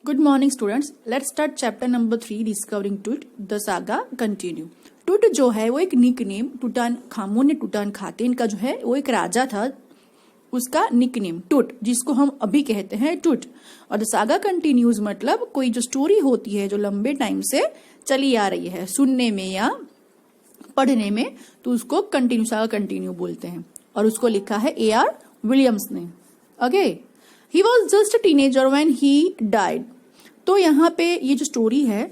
Good morning students. Let's start chapter number 3 discovering Tut. The saga continue. टुट जो है वो एक निक नेम टूटान खामोन ने टूटान खातेन का जो है वो एक राजा था, उसका निक नेम टुट, जिसको हम अभी कहते हैं टुट। और द सागा कंटिन्यूज मतलब कोई जो स्टोरी होती है जो लंबे टाइम से चली आ रही है सुनने में या पढ़ने में, तो उसको कंटिन्यू सागा कंटिन्यू बोलते हैं। और उसको लिखा है A.R. विलियम्स ने। Okay, he was just a teenager when he died. तो यहाँ पे ये जो स्टोरी है,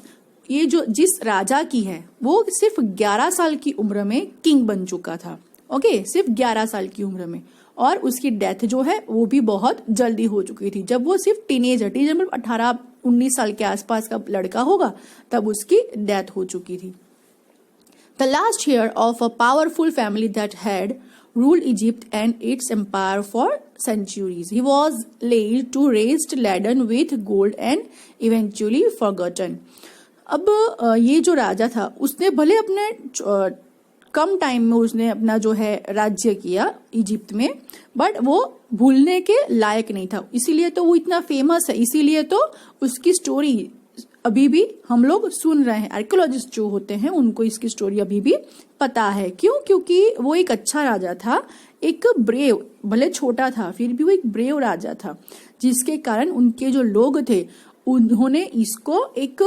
ये जो जिस राजा की है वो सिर्फ 11 साल की उम्र में किंग बन चुका था। ओके, सिर्फ 11 साल की उम्र में। और उसकी डेथ जो है वो भी बहुत जल्दी हो चुकी थी। जब वो सिर्फ टीनेजर मतलब 18-19 साल के आसपास का लड़का होगा तब उसकी डेथ हो चुकी थी। The last heir of a powerful family that had ruled Egypt and its empire for centuries. He was laid to rest laden with gold and eventually forgotten. अब ये जो राजा था उसने भले अपने कम टाइम में उसने अपना जो है राज्य किया इजिप्ट में, बट वो भूलने के लायक नहीं था। इसीलिए तो वो इतना फेमस है, इसीलिए तो उसकी स्टोरी अभी भी हम लोग सुन रहे हैं। आर्कियोलॉजिस्ट जो होते हैं उनको इसकी स्टोरी अभी भी पता है। क्यों? क्योंकि वो एक अच्छा राजा था, एक ब्रेव, भले छोटा था फिर भी वो एक ब्रेव राजा था, जिसके कारण उनके जो लोग थे उन्होंने इसको एक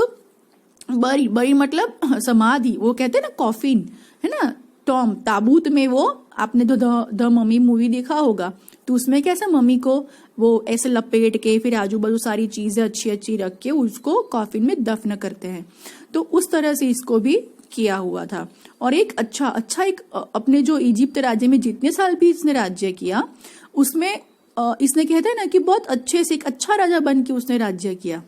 बड़ी मतलब समाधि, वो कहते हैं ना कॉफिन, है ना, टॉम ताबूत में। वो आपने तो द मम्मी मूवी देखा होगा, तो उसमें कैसा मम्मी को वो ऐसे लपेट के फिर आजू बाजू सारी चीजें अच्छी अच्छी रख के उसको कॉफिन में दफन करते हैं, तो उस तरह से इसको भी किया हुआ था। और एक अच्छा एक अपने जो इजिप्ट राज्य में जितने साल भी इसने राज्य किया उसमें इसने कहते हैं ना कि बहुत अच्छे से एक अच्छा राजा बन के उसने राज्य किया।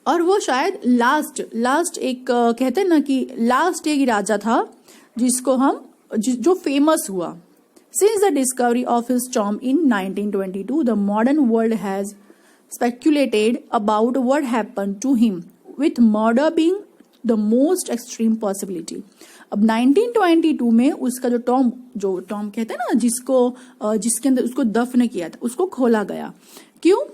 और वो शायद लास्ट एक कहते हैं ना कि लास्ट एक राजा था जिसको हम जो फेमस हुआ। Since the discovery of his tomb in 1922, the modern world has speculated about what happened to him, with murder being the most extreme possibility. अब 1922 में उसका जो टॉम कहते हैं ना, जिसके अंदर उसको दफन किया था, उसको खोला गया। क्यों?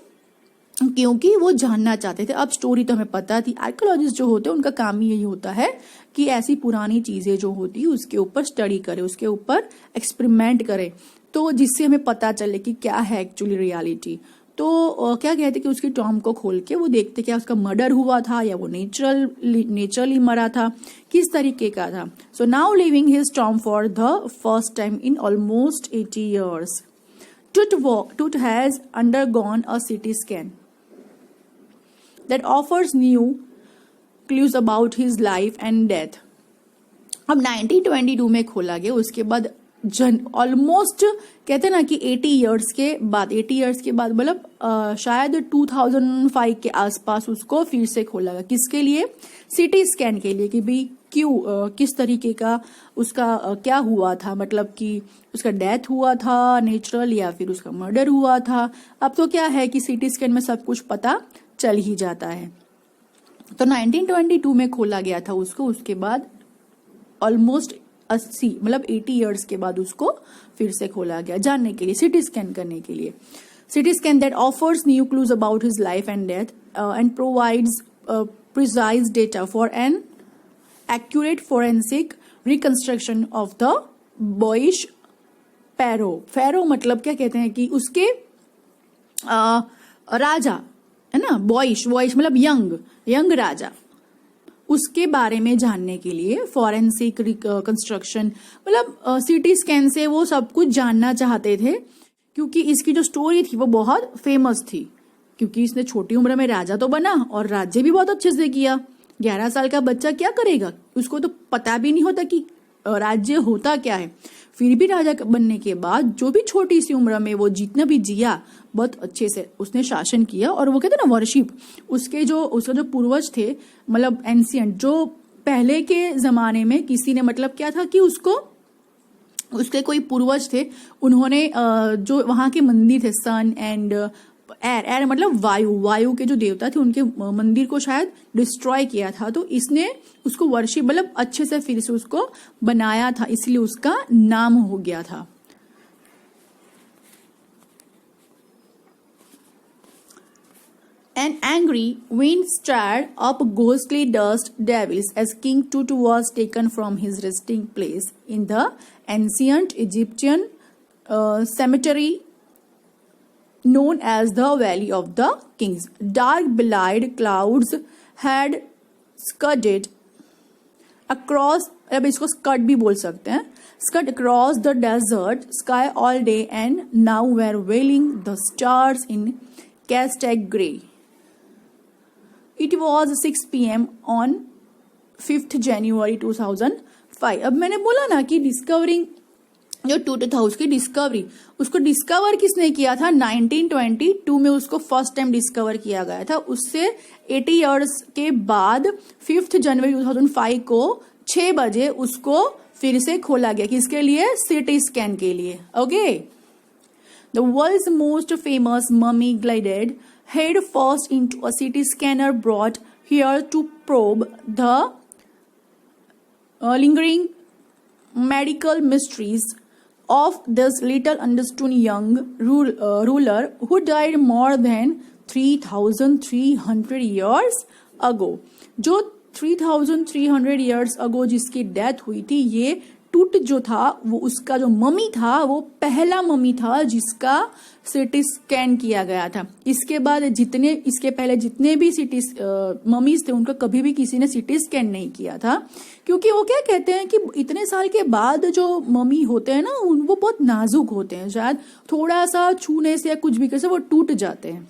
क्योंकि वो जानना चाहते थे। अब स्टोरी तो हमें पता थी, आर्कियोलॉजिस्ट जो होते हैं उनका काम ही यही होता है कि ऐसी पुरानी चीजें जो होती है उसके ऊपर स्टडी करे, उसके ऊपर एक्सपेरिमेंट करे, तो जिससे हमें पता चले कि क्या है एक्चुअली रियलिटी। तो क्या कहते कि उसकी टॉम को खोल के वो देखते क्या उसका मर्डर हुआ था या वो नेचुरली मरा था, किस तरीके का था। So now living his Tom for the first time in almost 80 years, Tut has undergone a CT scan that offers new clues about his life and death. अब 1922 में खोला गया, उसके बाद ऑलमोस्ट कहते हैं ना कि 80 years के बाद मतलब शायद 2005 के आसपास उसको फिर से खोला गया। किसके लिए? सिटी स्कैन के लिए, कि भाई क्यों, किस तरीके का उसका क्या हुआ था, मतलब कि उसका डेथ हुआ था नेचुरल या फिर उसका मर्डर हुआ था। अब तो क्या है कि सिटी स्कैन में सब कुछ पता चल ही जाता है। तो 1922 में खोला गया था उसको, उसके बाद ऑलमोस्ट 80 मतलब 80 years के बाद उसको फिर से खोला गया जानने के लिए, सिटी स्कैन करने के लिए। CT scan that offers new clues about his life and death and provides precise data for an accurate forensic reconstruction of the boyish pharaoh मतलब क्या कहते हैं कि उसके राजा, है ना, बॉयिश मतलब यंग राजा, उसके बारे में जानने के लिए फॉरेंसिक रिकंस्ट्रक्शन मतलब सिटी स्कैन से वो सब कुछ जानना चाहते थे। क्योंकि इसकी जो स्टोरी थी वो बहुत फेमस थी, क्योंकि इसने छोटी उम्र में राजा तो बना और राज्य भी बहुत अच्छे से किया। 11 साल का बच्चा क्या करेगा, उसको तो पता भी नहीं होता कि राज्य होता क्या है। फिर भी राजा बनने के बाद जो भी छोटी सी उम्र में वो जितना भी जिया बहुत अच्छे से उसने शासन किया। और वो कहते हैं ना वर्शिप, उसका जो पूर्वज थे मतलब एंशिएंट, जो पहले के जमाने में किसी ने मतलब क्या था कि उसके कोई पूर्वज थे, उन्होंने जो वहां के मंदिर थे सन एंड एयर मतलब वायु के जो देवता थे उनके मंदिर को शायद डिस्ट्रॉय किया था, तो इसने उसको वर्शिप मतलब अच्छे से फिर से उसको बनाया था, इसलिए उसका नाम हो गया था। An angry wind stirred up ghostly dust devils as King Tut was taken from his resting place in the ancient Egyptian cemetery known as the Valley of the Kings. Dark belied clouds had scudded across, अब इसको Scud भी बोल सकते हैं, scud across the desert sky all day and now were veiling the stars in Aztec grey. It was 6 p.m. on 5th January 2005. अब मैंने बोला ना कि डिस्कवरिंग जो टूट था उसकी डिस्कवरी, उसको डिस्कवर किसने किया था? 1922 में उसको फर्स्ट टाइम डिस्कवर किया गया था. उससे 80 इयर्स के बाद 5th जनवरी 2005 को 6 बजे उसको फिर से खोला गया. किसके लिए? सीटी स्कैन के लिए. Okay. The world's most famous mummy glided head first into a CT scanner brought here to probe the lingering medical mysteries of this little understood young ruler who died more than 3,300 years ago. जो 3,300 years ago जिसकी death हुई थी, ये टूट जो था वो उसका जो ममी था वो पहला ममी था जिसका सीटी स्कैन किया गया था. इसके बाद इसके पहले जितने भी सीटी ममीज थे उनका कभी भी किसी ने सीटी स्कैन नहीं किया था, क्योंकि वो क्या कहते हैं कि इतने साल के बाद जो ममी होते हैं ना वो बहुत नाजुक होते हैं, शायद थोड़ा सा छूने से या कुछ भी कैसे वो टूट जाते हैं.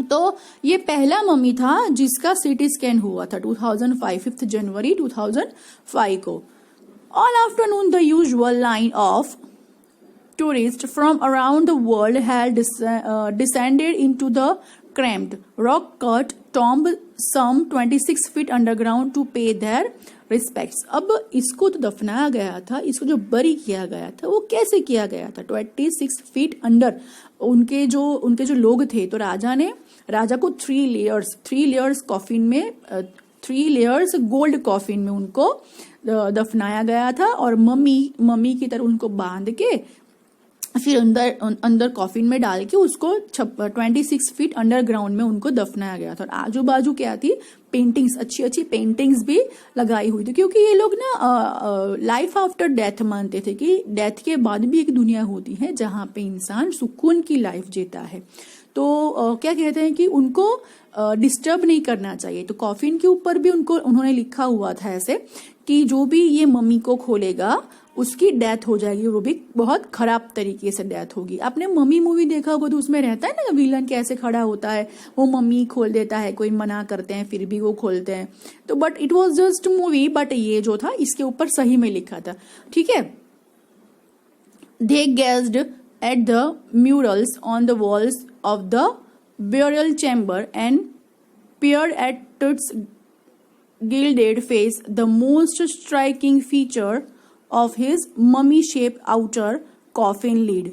तो ये पहला ममी था जिसका सीटी स्कैन हुआ था 2005 5th जनवरी 2005 को. All afternoon the usual line of tourists from around the world had descended into the cramped rock-cut tomb some 26 feet underground to pay their respects. अब इसको तो दफनाया गया था, इसको जो बरी किया गया था वो कैसे किया गया था? 26 फीट अंडर. उनके जो लोग थे, तो राजा को 3 लेयर्स कॉफिन में 3 लेयर्स गोल्ड कॉफिन में उनको दफनाया गया था और मम्मी की तरह उनको बांध के फिर अंदर कॉफिन में डाल के उसको 26 फीट अंडरग्राउंड में उनको दफनाया गया था. और आजू बाजू क्या थी? पेंटिंग्स, अच्छी पेंटिंग्स भी लगाई हुई थी, क्योंकि ये लोग ना लाइफ आफ्टर डेथ मानते थे कि डेथ के बाद भी एक दुनिया होती है जहां पे इंसान सुकून की लाइफ जीता है. तो क्या कहते हैं कि उनको डिस्टर्ब नहीं करना चाहिए. तो कॉफिन के ऊपर भी उन्होंने लिखा हुआ था ऐसे कि जो भी ये मम्मी को खोलेगा उसकी डेथ हो जाएगी, वो भी बहुत खराब तरीके से डेथ होगी. आपने मम्मी मूवी देखा होगा तो उसमें रहता है ना विलन कैसे खड़ा होता है, वो मम्मी खोल देता है, कोई मना करते हैं फिर भी वो खोलते हैं. तो but it was just movie, but ये जो था इसके ऊपर सही में लिखा था. ठीक है. दे gazed at the murals on the walls of the burial chamber and peered at its gilded face, the most striking feature of his mummy-shaped outer coffin lid.